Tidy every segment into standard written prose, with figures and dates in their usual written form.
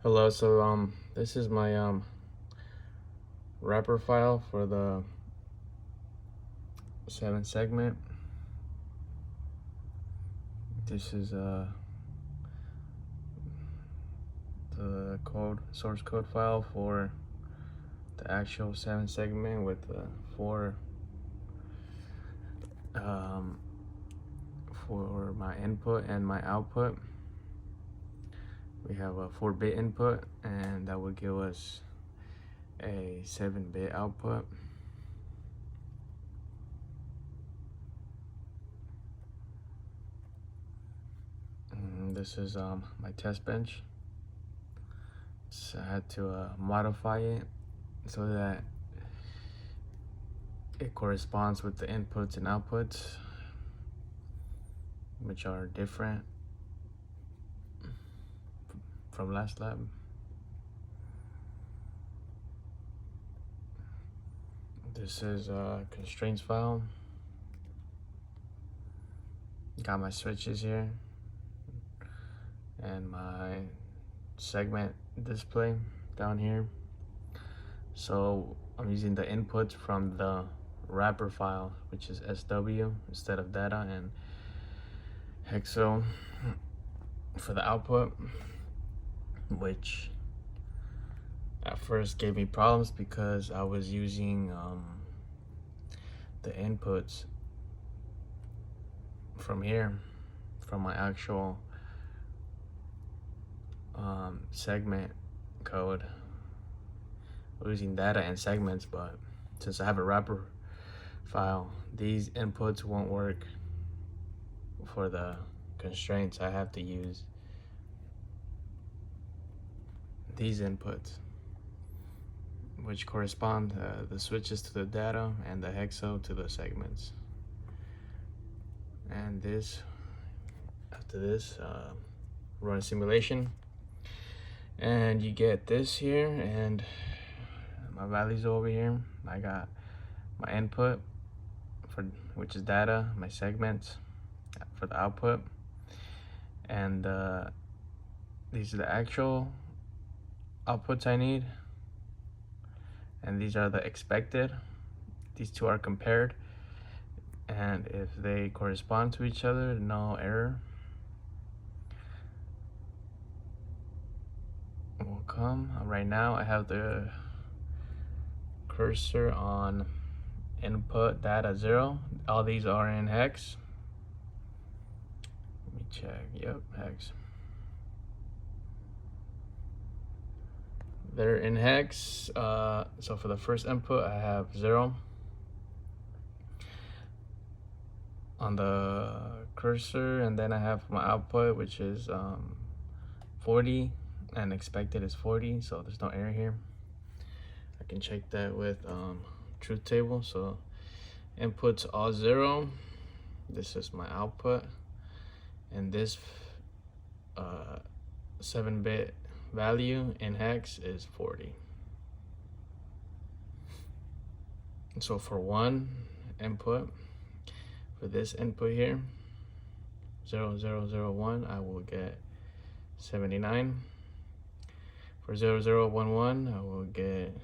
Hello, this is my wrapper file for the 7 segment. This is the source code file for the actual 7 segment with four for my input and my output. We have a 4-bit input, and that would give us a 7-bit output. This is my test bench. So I had to modify it so that it corresponds with the inputs and outputs, which are different from last lab. This is a constraints file. Got my switches here and my segment display down here. So I'm using the inputs from the wrapper file, which is SW instead of data, and hexo for the output, which at first gave me problems because I was using the inputs from here, from my actual segment code. We're using data and segments, but since I have a wrapper file, these inputs won't work for the constraints. I have to use these inputs, which correspond the switches to the data and the hexo to the segments. And after this, run a simulation, and you get this here, and my values over here. I got my input which is data, my segments for the output, and these are the actual outputs I need, and these are the expected. These two are compared, and if they correspond to each other, no error will come. Right now I have the cursor on input data 0. All these are in hex. Let me check. Yep, hex. They're in hex. So for the first input, I have 0 on the cursor, and then I have my output, which is 40, and expected is 40, so there's no error here. I can check that with truth table. So inputs all 0. This is my output, and this 7-bit value in hex is 40. So for one input, for this input here, 0001, I will get 79. For 0011, I will get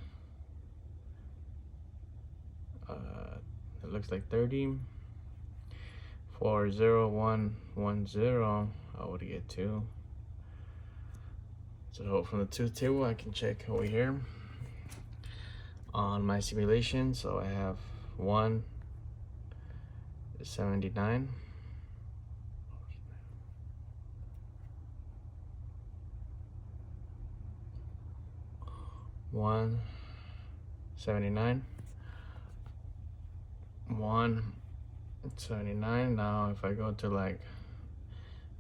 it looks like 30. For 0110, I would get 2. So from the truth table, I can check over here on my simulation. So I have 1 is 79. 179. 179. Now if I go to like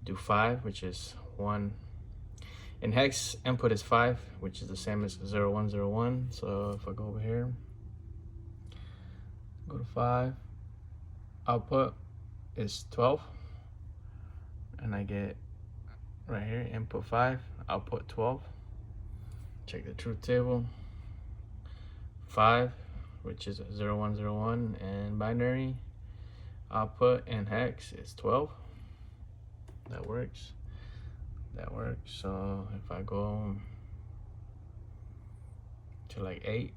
do 5, which is 1 in hex, input is 5, which is the same as 0101. So if I go over here, go to 5, output is 12, and I get right here input 5, output 12. Check the truth table. 5, which is 0101, and binary output in hex is 12. That works. So if I go to like 8.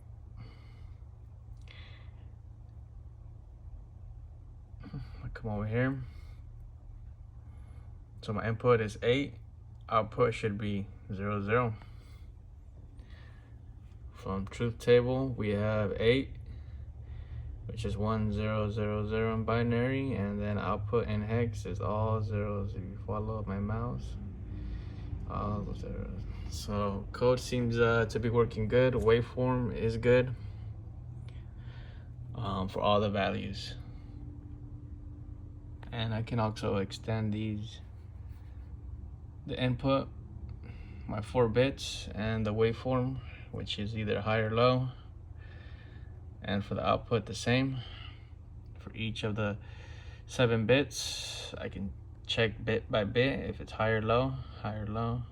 I come over here. So my input is 8, output should be 0, 0. From truth table, we have 8, which is 1, 0, 0, 0 in binary, and then output in hex is all zeros. If you follow my mouse, all those zeros. So code seems to be working good. Waveform is good for all the values. And I can also extend these, the input, my 4 bits, and the waveform, which is either high or low. And for the output, the same. For each of the 7 bits, I can check bit by bit if it's high or low, high or low.